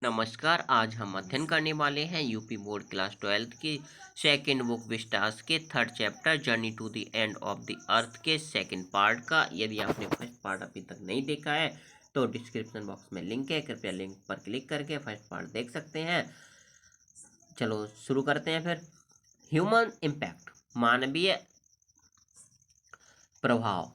नमस्कार। आज हम अध्ययन करने वाले हैं यूपी बोर्ड क्लास 12th की सेकंड बुक विस्टास के third chapter journey to the end of the earth के सेकंड पार्ट का। यदि आपने फर्स्ट पार्ट अभी तक नहीं देखा है तो डिस्क्रिप्शन बॉक्स में लिंक है, कृपया लिंक पर क्लिक करके फर्स्ट पार्ट देख सकते हैं। चलो शुरू करते हैं फिर। ह्यूमन इम्पैक्ट, मानवीय प्रभाव।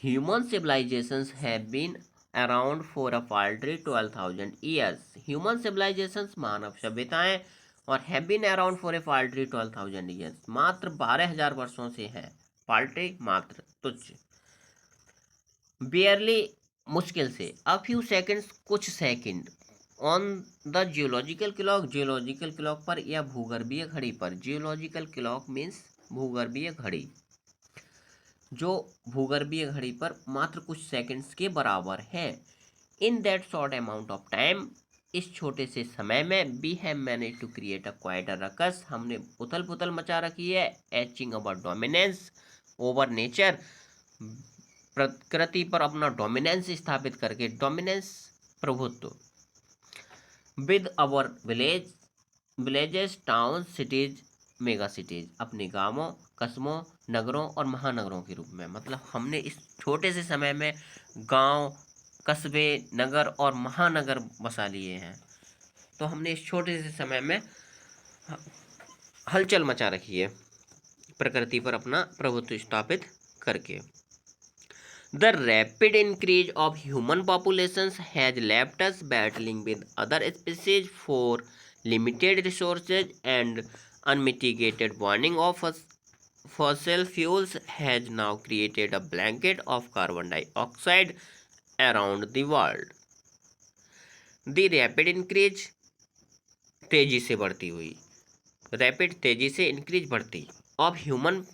Human civilisations have been around for a paltry 12,000 years. Human civilisations, मानव सभ्यताएं, और have been around for a paltry 12,000 years, मात्र 12,000 वर्षों से है। paltry मात्र, तुच्छ। बियरली, मुश्किल से। अ फ्यू सेकंड्स, कुछ second. On the geological clock, geological clock पर या भूगर्भीय घड़ी पर। जियोलॉजिकल क्लॉक मीन्स भूगर्भीय घड़ी, जो भूगर्भीय घड़ी पर मात्र कुछ सेकंड्स के बराबर है। In that short amount of time, इस छोटे से समय में, we have manage to create a quite a ruckus, हमने उथल पुथल मचा रखी है। Etching our dominance over nature, प्रकृति पर अपना डोमिनेंस स्थापित करके, डोमिनेंस प्रभुत्व। With our villages, town, cities, mega cities, अपने गांवों, कस्बों, नगरों और महानगरों के रूप में। मतलब हमने इस छोटे से समय में गांव, कस्बे, नगर और महानगर बसा लिए हैं। तो हमने इस छोटे से समय में हलचल मचा रखी है, प्रकृति पर अपना प्रभुत्व स्थापित करके। The rapid increase of human populations has left us battling with other species for limited resources, and unmitigated burning of fossil fuels has now created a blanket of carbon dioxide around the world. The rapid increase, तेजी से बढ़ती हुई, rapid तेजी से increase बढ़ती, of human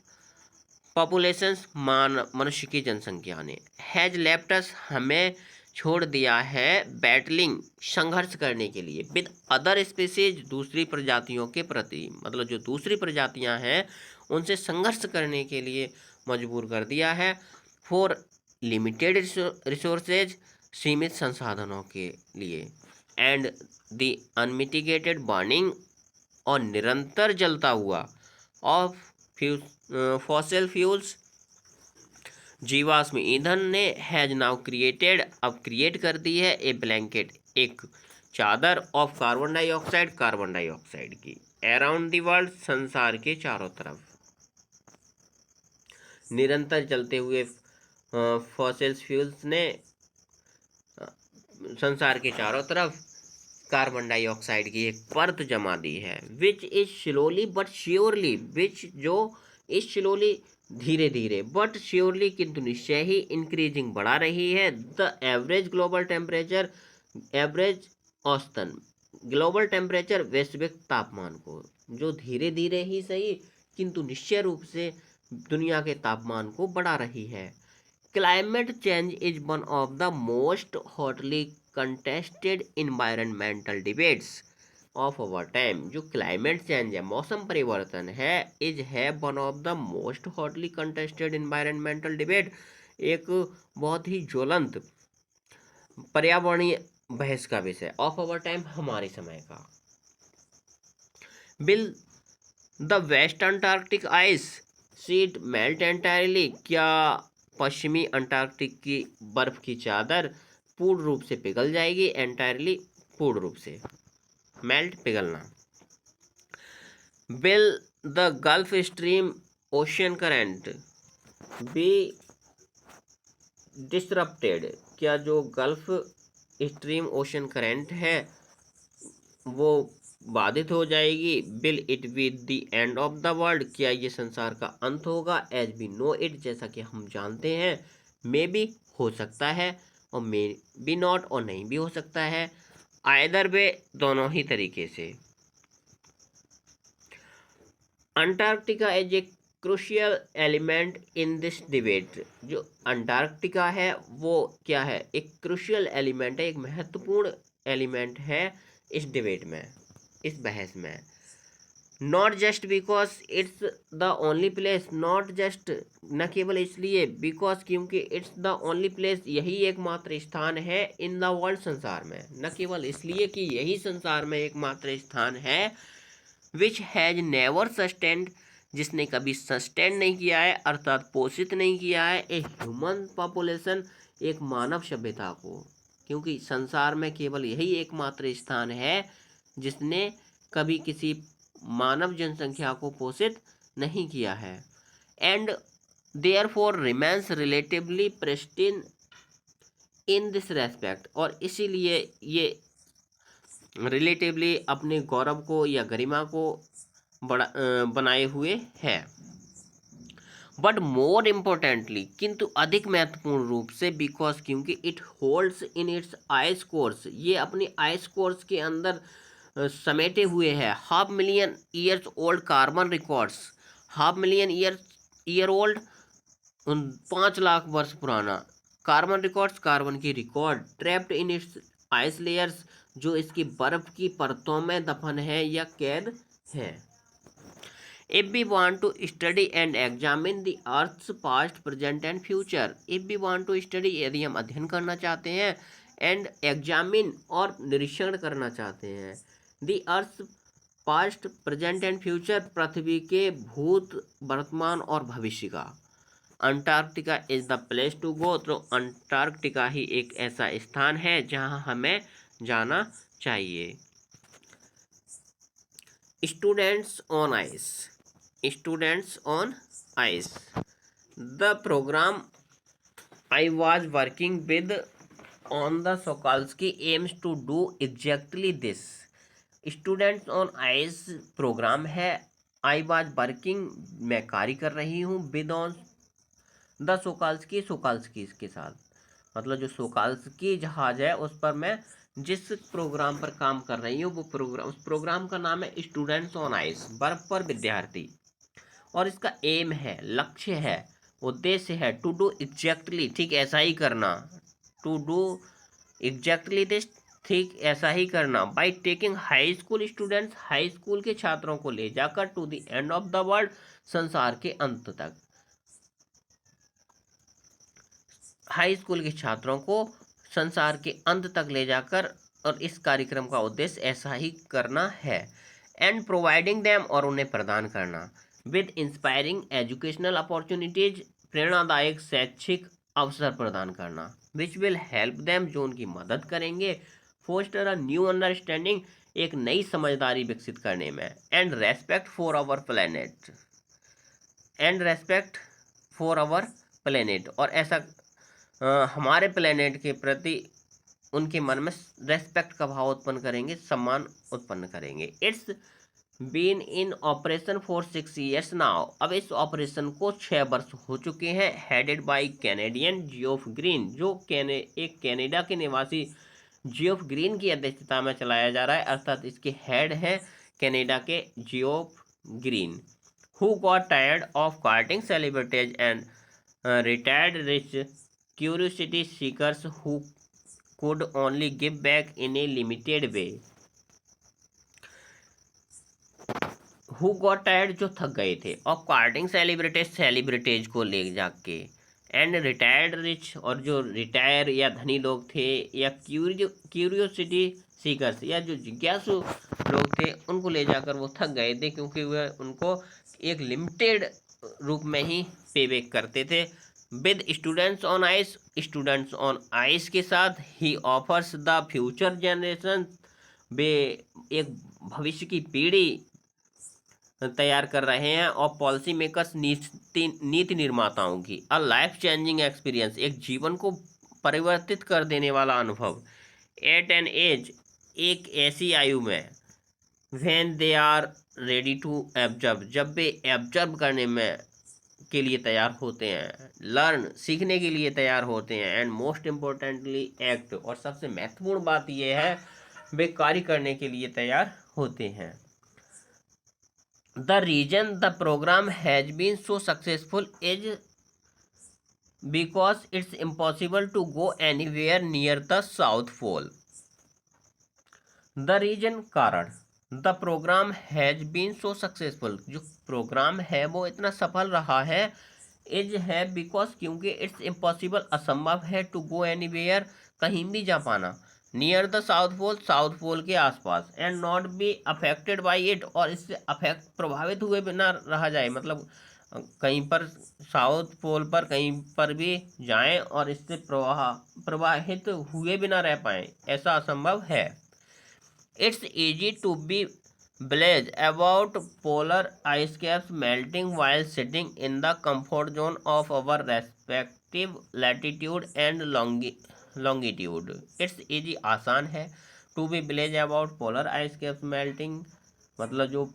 populations, मनुष्य की जनसंख्या ने, हैज लेफ्ट अस, हमें छोड़ दिया है, बैटलिंग, संघर्ष करने के लिए, विद अदर स्पीसीज, दूसरी प्रजातियों के प्रति, मतलब जो दूसरी प्रजातियां हैं उनसे संघर्ष करने के लिए मजबूर कर दिया है। फॉर लिमिटेड रिसोर्सेज, सीमित संसाधनों के लिए। एंड द अनमिटिगेटेड बर्निंग, और निरंतर जलता हुआ, ऑफ फॉसिल फ्यूल्स, जीवाश्म ईंधन ने, हैज नाउ क्रिएटेड, अब क्रिएट कर दी है, ए ब्लैंकेट, एक चादर, of carbon dioxide, carbon dioxide की, अराउंड द वर्ल्ड, संसार के चारों तरफ। निरंतर चलते हुए फॉसिल फ्यूल्स ने संसार के चारों तरफ कार्बन डाइऑक्साइड की एक परत जमा दी है। Which is slowly but surely, which जो इज स्लोली, धीरे धीरे, बट श्योरली, किंतु निश्चय ही, इंक्रीजिंग, बढ़ा रही है, the average global temperature, average, औसतन, ग्लोबल टेम्परेचर, वैश्विक तापमान को, जो धीरे धीरे ही सही किंतु निश्चय रूप से दुनिया के तापमान को बढ़ा रही है। Climate change is one of the most hotly contested environmental debates of our time. जो क्लाइमेट चेंज है, मौसम परिवर्तन है, है one of the most hotly contested environmental debate, एक बहुत ही ज्वलंत पर्यावरणीय बहस का विषय, ऑफ अवर टाइम, हमारे समय का। Will the west Antarctic ice sheet melt entirely, क्या पश्चिमी अंटार्कटिक की बर्फ की चादर पूर्ण रूप से पिघल जाएगी? एंटायरली, पूर्ण रूप से, मेल्ट, पिघलना। Will the Gulf Stream ocean current be disrupted, क्या जो गल्फ स्ट्रीम ओशन करंट है वो बाधित हो जाएगी? Will it be the end of the world, क्या ये संसार का अंत होगा? एज वी नो इट, जैसा कि हम जानते हैं। मे बी, हो सकता है, और मे बी नॉट, और नहीं भी हो सकता है। आइदर वे, दोनों ही तरीके से। Antarctica is a crucial element in this debate, जो अंटार्कटिका है वो क्या है? एक क्रूशियल एलिमेंट है, एक महत्वपूर्ण एलिमेंट है इस डिबेट में, इस बहस में। Not just because it's the only place, not just न केवल इसलिए, बिकॉज क्योंकि इट्स द ओनली प्लेस, यही एकमात्र स्थान है, इन द वर्ल्ड संसार में, न केवल इसलिए कि यही संसार में एकमात्र स्थान है, विच हैज नेवर सस्टेन्ड, जिसने कभी सस्टेन नहीं किया है, अर्थात पोषित नहीं किया है, ए ह्यूमन पॉपुलेशन, एक मानव सभ्यता को, क्योंकि संसार में केवल यही एकमात्र स्थान है जिसने कभी किसी मानव जनसंख्या को पोषित नहीं किया है, and therefore remains relatively pristine in this respect, और इसीलिए ये रिलेटिवली अपने गौरव को या गरिमा को बनाए हुए है। बट मोर इम्पोर्टेंटली, किंतु अधिक महत्वपूर्ण रूप से, बिकॉज क्योंकि it holds in its ice course, ये अपनी आइस कोर्स के अंदर समेटे हुए है 500,000 years old carbon records, 500,000 year old, 5 lakh वर्ष पुराना कार्बन रिकॉर्ड्स, कार्बन की record, trapped in its ice layers, जो इसकी बर्फ की परतों में दफन है या कैद है। If we want to study and examine the Earth's past, present and future, if we want to study, यदि हम अध्ययन करना चाहते हैं, and examine और निरीक्षण करना चाहते हैं, the Earth's past, present and future, पृथ्वी के भूत, वर्तमान और भविष्य का, Antarctica is the place to go, तो अंटार्कटिका ही एक ऐसा स्थान है जहां हमें जाना चाहिए। Students on ice, students on ice, the program I was working with on the Sokolsky aims to do exactly this। students on ice programme है, I was working, मैं कार्य कर रही हूँ, with on the Sokolsky, सोकाल्स्की के साथ, मतलब जो सोकाल्स्की जहाज है उस पर मैं जिस प्रोग्राम पर काम कर रही हूँ वो प्रोग्राम, उस प्रोग्राम का नाम है स्टूडेंट्स ऑन आइस, बर्फ पर विद्यार्थी, और इसका एम है, लक्ष्य है, उद्देश्य है, टू डू एग्जैक्टली, ठीक ऐसा ही करना, टू डू एग्जैक्टली दिस, ठीक ऐसा ही करना, by taking high school students, high school के छात्रों को ले जाकर, to the end of the world, संसार के अंत तक, हाई स्कूल के छात्रों को संसार के अंत तक ले जाकर, और इस कार्यक्रम का उद्देश्य ऐसा ही करना है, एंड प्रोवाइडिंग देम, और उन्हें प्रदान करना, विद इंस्पायरिंग एजुकेशनल अपॉर्चुनिटीज, प्रेरणादायक शैक्षिक अवसर प्रदान करना, विच विल हेल्प देम, जो उनकी मदद करेंगे, फोस्टर अ न्यू अंडरस्टैंडिंग, एक नई समझदारी विकसित करने में, and respect for our planet, and respect for our planet, और ऐसा हमारे प्लेनेट के प्रति उनके मन में रेस्पेक्ट का भाव उत्पन्न करेंगे, सम्मान उत्पन्न करेंगे। It's been in operation for 6 years now, अब इस ऑपरेशन को 6 वर्ष हो चुके हैं, headed by Canadian Geoff Green, जो एक कनाडा के निवासी जियोफ ग्रीन की अध्यक्षता में चलाया जा रहा है, अर्थात इसके हेड हैं कनाडा के Geoff Green, who got tired of carting celebrities and retired rich curiosity seekers who could only give back in a limited way, who got tired, जो थक गए थे, और कार्टिंग सेलिब्रिटीज को ले जाके, एंड रिटायर्ड रिच, और जो रिटायर या धनी लोग थे, या क्यूरियोसिटी सीकर्स, या जो जिज्ञासु लोग थे, उनको ले जाकर वो थक गए थे, क्योंकि वह उनको एक लिमिटेड रूप में ही पे बैक करते थे। With students on ice, students on ice के साथ, ही ऑफर्स द फ्यूचर जनरेशन, वे एक भविष्य की पीढ़ी तैयार कर रहे हैं, और पॉलिसी मेकर्स, नीति निर्माताओं की, अ लाइफ चेंजिंग एक्सपीरियंस, एक जीवन को परिवर्तित कर देने वाला अनुभव, एट एन एज, एक ऐसी आयु में, when they are ready to absorb, जब वे एब्जर्व करने में के लिए तैयार होते हैं, लर्न, सीखने के लिए तैयार होते हैं, एंड मोस्ट इम्पोर्टेंटली एक्ट, और सबसे महत्वपूर्ण बात यह है वे कार्य करने के लिए तैयार होते हैं। The reason the programme has been so successful is because it's impossible to go anywhere near the south pole. The reason, कारण, the programme has been so successful, जो प्रोग्राम है वो इतना सफल रहा है, इज है बिकॉज क्योंकि इट्स इम्पॉसिबल, असंभव है, टू गो एनीवेयर, कहीं भी जा पाना, नियर द साउथ पोल के आसपास, and not be affected by it, और इससे अफेक्ट प्रभावित हुए बिना रहा जाए, मतलब कहीं पर साउथ पोल पर कहीं पर भी जाएं और इससे प्रवाहित हुए बिना रह पाएं, ऐसा असंभव है। It's easy to be blase about polar ice caps melting while sitting in the comfort zone of our respective latitude and longitude. It's easy, आसान है, to be blase about polar ice caps melting, मतलब जो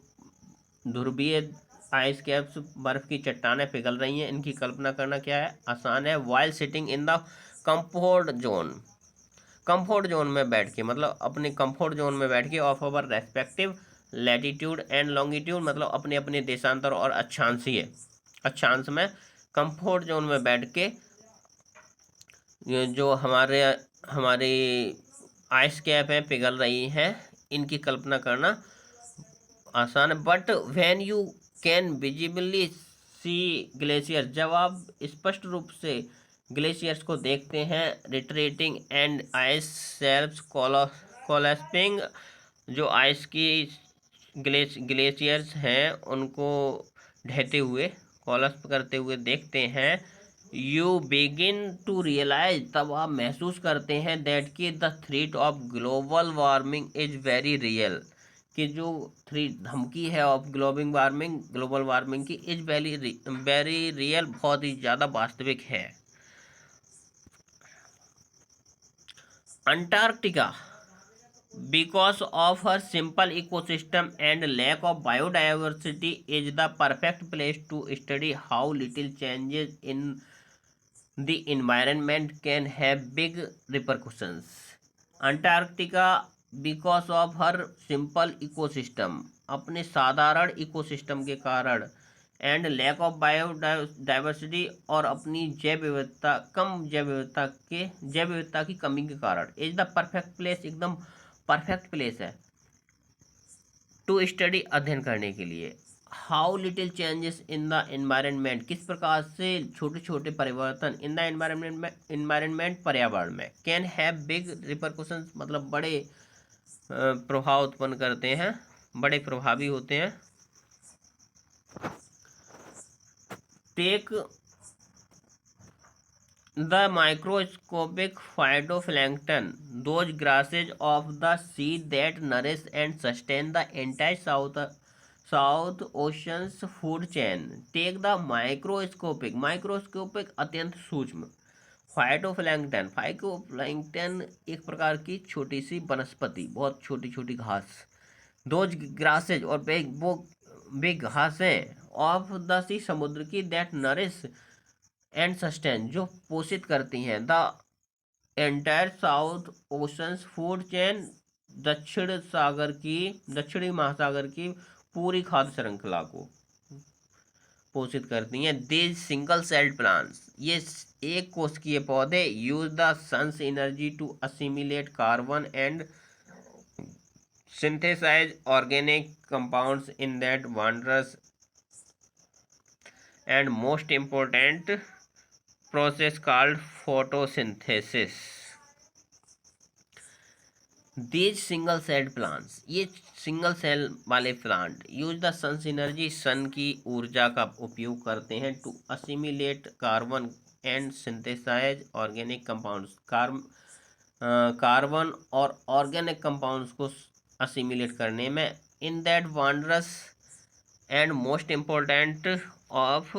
ध्रुवीय ice caps बर्फ की चट्टानें पिघल रही हैं, इनकी कल्पना करना क्या है, आसान है। While sitting in the comfort zone, comfort zone में बैठ के, मतलब अपने कंफर्ट जोन में बैठ के, of our respective latitude and longitude, मतलब अपने अपने देशांतर और अक्षांशीय, अक्षांश में कंफर्ट जोन में बैठ के ये जो हमारे हमारी आइस कैप हैं पिघल रही हैं, इनकी कल्पना करना आसान है। But when you can visibly see glacier, जब आप स्पष्ट रूप से ग्लेशियर्स को देखते हैं, retreating and ice shelves collapsing, जो आइस की ग्लेशियर्स हैं उनको ढहते हुए, कोलैप्स करते हुए देखते हैं, यू बिगिन टू रियलाइज, तब आप महसूस करते हैं, दैट कि the threat of global warming is very real, कि जो थ्री धमकी है ऑफ ग्लोबल वार्मिंग की, इज वेरी रियल, बहुत ही ज़्यादा वास्तविक है। Antarctica, because of her simple ecosystem and lack of biodiversity, is the perfect place to study how little changes in the environment can have big repercussions. Antarctica, because of her simple ecosystem, अपने साधारण ecosystem के कारण, and lack of biodiversity, और अपनी जैव विविधता की कमी के कारण, इज द परफेक्ट प्लेस, एकदम परफेक्ट प्लेस है टू स्टडी, अध्ययन करने के लिए। How little changes in the environment, किस प्रकार से छोटे छोटे परिवर्तन इन द एनवायरनमेंट पर्यावरण में, कैन हैव बिग रिपरकुशंस, मतलब बड़े प्रभाव उत्पन्न करते हैं, बड़े प्रभावी होते हैं। Take the microscopic phytoplankton, those grasses of the sea that nourish and sustain the entire south oceans food chain. Take the microscopic अत्यंत सूक्ष्म, फाइटोप्लैंक्टन एक प्रकार की छोटी सी वनस्पति, बहुत छोटी छोटी घास, दोज ग्रासेज और वे घासें, ऑफ द सी समुद्र की, दैट नरिश एंड सस्टेन जो पोषित करती हैं, the entire south oceans food chain दक्षिणी महासागर की पूरी खाद्य श्रृंखला को पोषित करती हैं। दीज सिंगल सेल्ड प्लांट्स, ये एक कोशिकीय पौधे, use the sun's energy to assimilate carbon and synthesize organic compounds in that wondrous and most important process called photosynthesis. These single celled plants, ये सिंगल सेल वाले plant, use the sun's energy, sun की ऊर्जा का उपयोग करते हैं, to assimilate carbon and synthesise organic compounds, carbon और organic compounds को असिमिलेट करने में, in that wondrous and most important of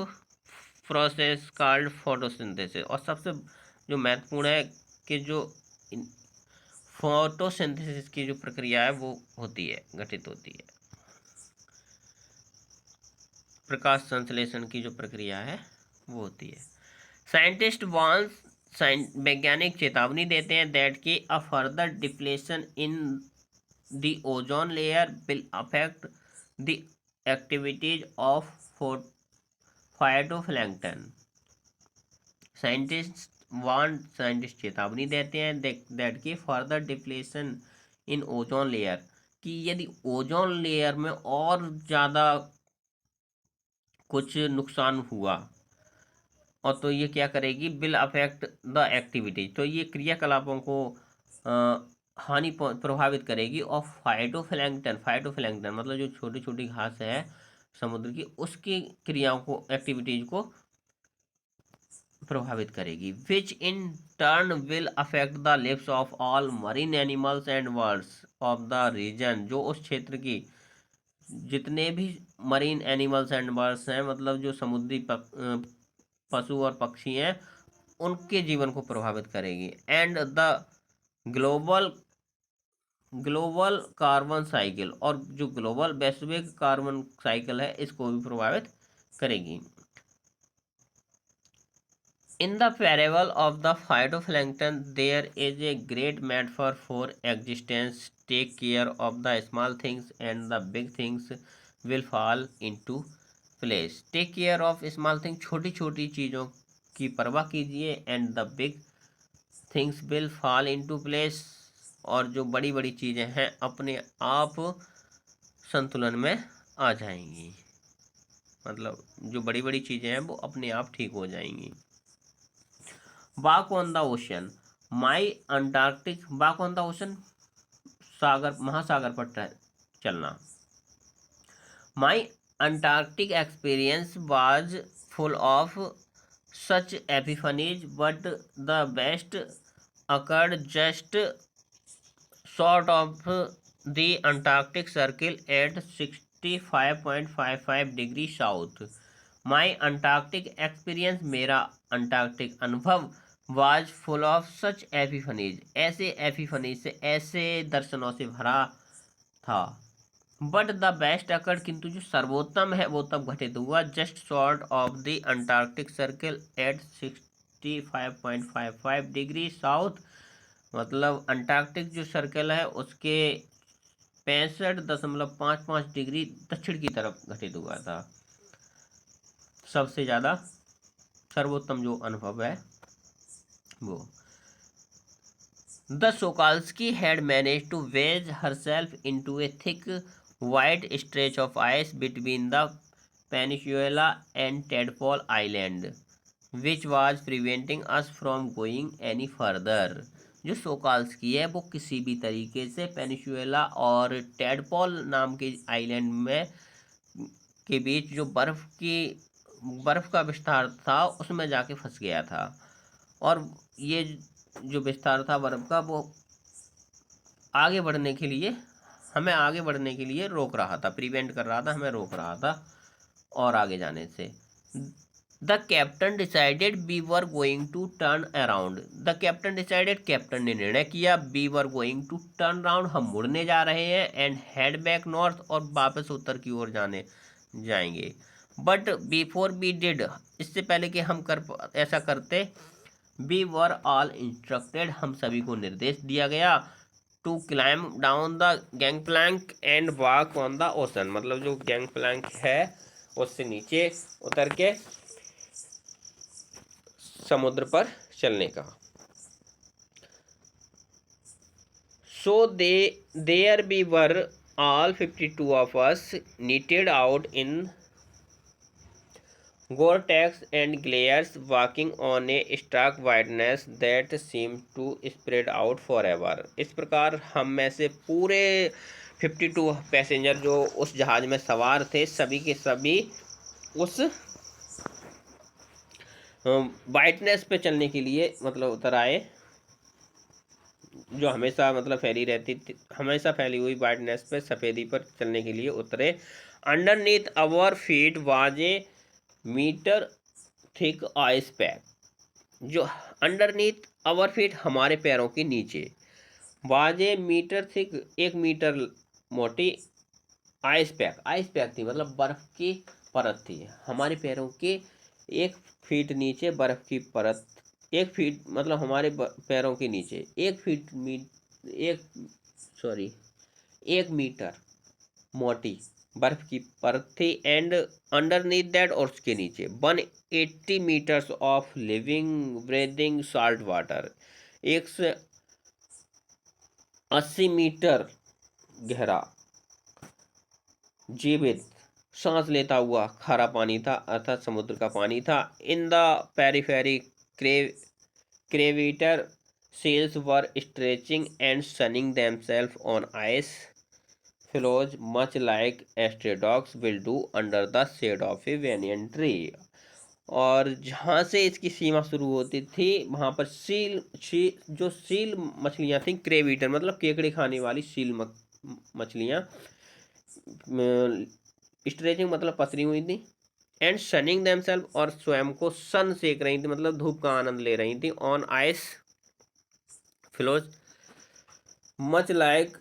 process called photosynthesis, और सबसे जो महत्वपूर्ण है कि जो फोटोसिंथेसिस की जो प्रक्रिया है वो होती है, घटित होती है, प्रकाश संश्लेषण की जो प्रक्रिया है वो होती है। साइंटिस्ट वांस, वैज्ञानिक चेतावनी देते हैं, दैट कि a further depletion in the ozone layer will affect the activities of phytoplankton. Scientist चेतावनी देते हैं दैट कि फर्दर डिप्लेशन इन ओजोन लेयर, कि यदि ओजोन लेयर में और ज़्यादा कुछ नुकसान हुआ और तो ये क्या करेगी, विल अफेक्ट द एक्टिविटीज, तो ये क्रियाकलापों को हानि प्रभावित करेगी। और फाइटोप्लैंक्टन, फाइटोप्लैंक्टन मतलब जो छोटी छोटी घास है समुद्र की, उसकी क्रियाओं को, एक्टिविटीज को प्रभावित करेगी। Which in turn will affect the lives of all marine animals and birds of the region, जो उस क्षेत्र की जितने भी मरीन एनिमल्स एंड बर्ड्स हैं, मतलब जो समुद्री पशु और पक्षी हैं, उनके जीवन को प्रभावित करेगी। And the global global carbon cycle, और जो ग्लोबल वैश्विक कार्बन साइकिल है इसको भी प्रभावित करेगी। In the parable of the phytoplankton, there is a great metaphor for existence. Take care of the small things and the big things will fall into place. Take care of small things, छोटी छोटी चीज़ों की परवाह कीजिए, and the big things will fall into place, और जो बड़ी बड़ी चीज़ें हैं अपने आप संतुलन में आ जाएंगी। मतलब जो बड़ी बड़ी चीज़ें हैं वो अपने आप ठीक हो जाएंगी। Walk on the ocean, my Antarctic, walk on the ocean, सागर, महासागर पर चलना। My Antarctic experience was full of such epiphanies, but the best occurred just short of the Antarctic circle at 65.55 degree south. My Antarctic experience, मेरा Antarctic अनुभव, was full of such epiphanies, ऐसे epiphanies से, ऐसे दर्शनों से भरा था। But the best occurred, किंतु जो सर्वोत्तम है वो तब घटित हुआ, just short of the Antarctic circle at 65.55 degree south, मतलब अंटार्कटिक जो सर्कल है उसके 65.55 डिग्री दक्षिण की तरफ घटित हुआ था। सबसे ज़्यादा सर्वोत्तम जो अनुभव है वो। The Sokalski had manage to wedge herself into a thick white stretch of ice between the peninsula and Tadpole island, which was preventing us from going any further. जो सोकाल्स्की है वो किसी भी तरीके से पेनिनसुला और टेडपॉल नाम के आइलैंड में के बीच जो बर्फ का विस्तार था उसमें जाके फंस गया था, और ये जो विस्तार था बर्फ का वो आगे बढ़ने के लिए, हमें आगे बढ़ने के लिए रोक रहा था, प्रिवेंट कर रहा था, हमें रोक रहा था और आगे जाने से। The captain decided we were going to turn around, the captain decided, captain ने निर्णय किया, we were going to turn around, हम मुड़ने जा रहे हैं, एंड हेड बैक नॉर्थ, और वापस उत्तर की ओर जाएंगे। बट बिफोर वी डिड, इससे पहले कि हम ऐसा करते, वी वर ऑल इंस्ट्रक्टेड, हम सभी को निर्देश दिया गया, to climb down the gangplank and walk on the ocean, मतलब जो गैंग प्लैंक है उससे नीचे उतर के समुद्र पर चलने का। So there we were all 52 of us knitted out in Gore-Tex and glares, walking on a stark whiteness that seemed to spread out forever. इस प्रकार हम में से पूरे 52 पैसेंजर जो उस जहाज में सवार थे, सभी के सभी उस वाइटनेस पे चलने के लिए मतलब उतर आए, जो हमेशा मतलब फैली रहती थी, हमेशा फैली हुई वाइटनेस पे, सफ़ेदी पर चलने के लिए उतरे। Underneath our feet was a metre thick ice pack, जो अंडरनीथ आवर फीट, हमारे पैरों के नीचे, was a metre thick, 1 metre मोटी, आइस पैक थी, मतलब बर्फ की परत थी, हमारे पैरों के 1 फीट नीचे बर्फ की परत, 1 फीट मतलब हमारे पैरों के नीचे 1 मीटर मोटी बर्फ की परत थी, एंड अंडरनीथ दैट, और उसके नीचे 180 metres of living breathing salt water, 180 metre गहरा जीवित सांस लेता हुआ खारा पानी था, अर्थात समुद्र का पानी था। In the periphery crabeater seals were stretching and sunning themselves on ice floes much like stray dogs will do under the shade of a banyan tree. और जहाँ से इसकी सीमा शुरू होती थी वहाँ पर जो सील मछलियाँ थी, क्रेविटर मतलब केकड़े खाने वाली सील मछलियाँ स्ट्रेचिंग मतलब पसरी हुई थी, एंड सनिंग देमसेल्फ और स्वयं को सन सेक रही थी मतलब धूप का आनंद ले रही थी, on ice floes much like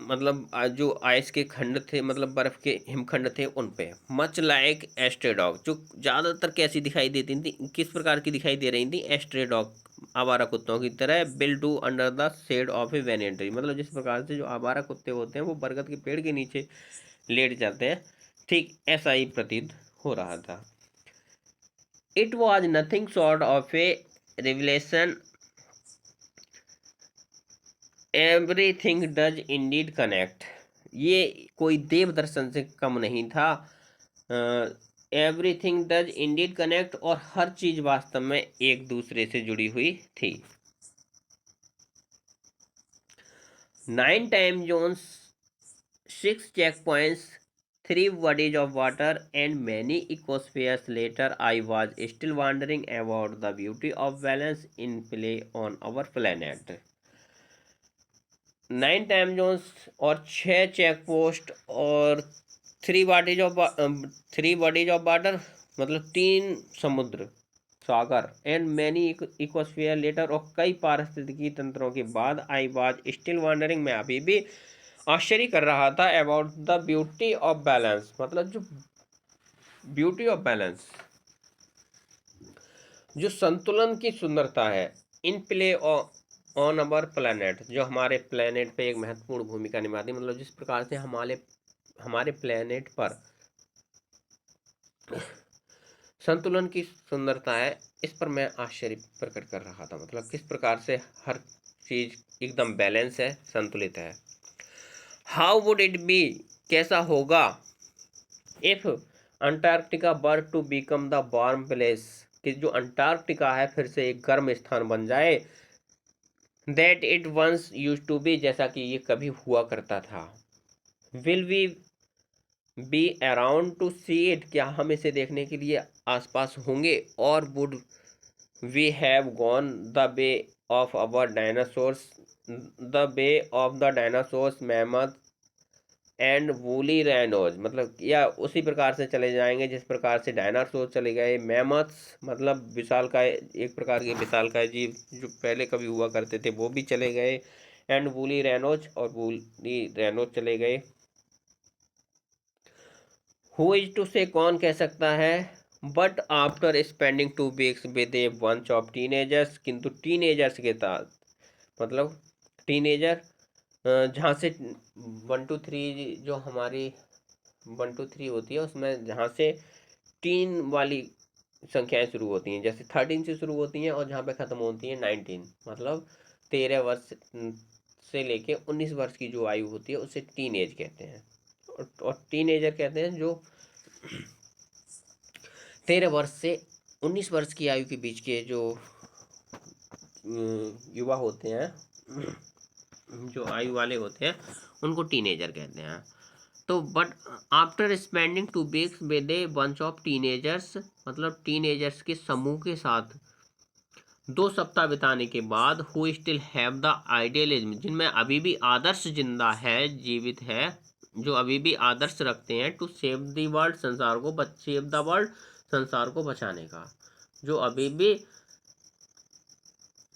मतलब जो आइस के खंड थे मतलब बर्फ के हिमखंड थे उन पे, मच लाइक एस्ट्रेडॉग जो ज़्यादातर कैसी दिखाई देती थी, किस प्रकार की दिखाई दे रही थी, एस्ट्रेडॉग आवारा कुत्तों की तरह, will do under the shade of a banyan tree मतलब जिस प्रकार से जो आवारा कुत्ते होते हैं वो बरगद के पेड़ के नीचे लेट जाते हैं, ठीक ऐसा ही प्रतीत हो रहा था। It was nothing short of A revelation, everything does Indeed connect, ये कोई देव दर्शन से कम नहीं था। एवरीथिंग डज इंडीड कनेक्ट और हर चीज वास्तव में एक दूसरे से जुड़ी हुई थी। 9 time zones, 6 checkpoints, 3 bodies of water and many ecospheres later, I was still wondering about the beauty of balance in play on our planet। 9 time Jones और 6 चेक पोस्ट और 3 बॉडीज ऑफ वाटर मतलब 3 समुद्र सागर and many ecosphere letter और कई पारिस्थितिकी तंत्रों के बाद, आई वाज स्टिल वंडरिंग मैं अभी भी आश्चर्य कर रहा था, about the beauty of balance मतलब जो ब्यूटी ऑफ बैलेंस जो संतुलन की सुंदरता है, इन प्ले ऑन अवर प्लैनेट जो हमारे प्लैनेट पे एक महत्वपूर्ण भूमिका निभाती है, मतलब जिस प्रकार से हमारे प्लैनेट पर संतुलन की सुंदरता है, इस पर मैं आश्चर्य प्रकट कर रहा था, मतलब किस प्रकार से हर चीज एकदम बैलेंस है, संतुलित है। हाउ वुड इट बी कैसा होगा, if Antarctica were to become the warm place कि जो अंटार्कटिका है फिर से एक गर्म स्थान बन जाए, that it once used to be जैसा कि ये कभी हुआ करता था। Will we be around to see it क्या हम इसे देखने के लिए आसपास होंगे, और would we have gone the way of our dinosaurs, the way of the dinosaurs mammoth and woolly rhinos मतलब या उसी प्रकार से चले जाएंगे जिस प्रकार से डायनासोर चले गए, मैमथ्स मतलब विशालकाय एक प्रकार के विशालकाय जीव जो पहले कभी हुआ करते थे वो भी चले गए, एंड वूली रैनोज और वूली रैनोज चले गए। हु इज टू से कौन कह सकता है, but after spending 2 weeks with a bunch of teenagers किंतु टीनेजर्स के साथ मतलब टीनेजर जहाँ से 1 2 3 जो हमारी 1 2 3 होती है उसमें जहाँ से 3 वाली संख्याएं शुरू होती हैं, जैसे 13 से शुरू होती हैं और जहाँ पे ख़त्म होती हैं 19 मतलब 13 वर्ष से लेके 19 वर्ष की जो आयु होती है उसे टीन एज कहते हैं, और टीन एजर कहते हैं जो 13 वर्ष से 19 वर्ष की आयु के बीच के जो युवा होते हैं जो आयु वाले होते हैं उनको टीनेजर कहते हैं। तो but after spending 2 weeks with a bunch of teenagers मतलब टीनेजर्स के समूह के साथ 2 सप्ताह बिताने के बाद, who still have the idealism जिनमें अभी भी आदर्श जिंदा है जीवित है, जो अभी भी आदर्श रखते हैं, to save the world save the world संसार को बचाने का, जो अभी भी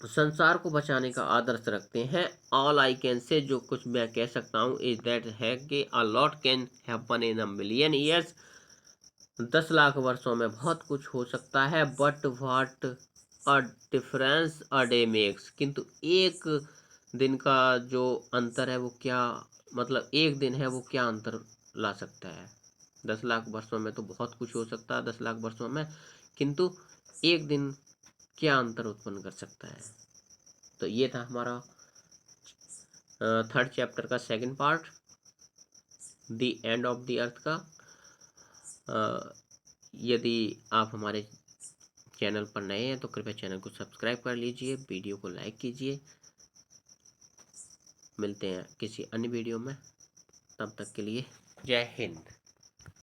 संसार को बचाने का आदर्श रखते हैं। ऑल आई कैन से जो कुछ मैं कह सकता हूँ इज दैट है कि a lot can happen in a million years 10 lakh वर्षों में बहुत कुछ हो सकता है, but what a difference a day makes किंतु एक दिन का जो अंतर है वो क्या मतलब एक दिन है वो क्या अंतर ला सकता है। 10 लाख वर्षों में तो बहुत कुछ हो सकता है 10 लाख वर्षों में, किंतु एक दिन क्या अंतर उत्पन्न कर सकता है। तो ये था हमारा 3rd चैप्टर का 2nd part. The end of the अर्थ का। यदि आप हमारे चैनल पर नए हैं तो कृपया चैनल को सब्सक्राइब कर लीजिए, वीडियो को लाइक कीजिए। मिलते हैं किसी अन्य वीडियो में, तब तक के लिए जय हिंद।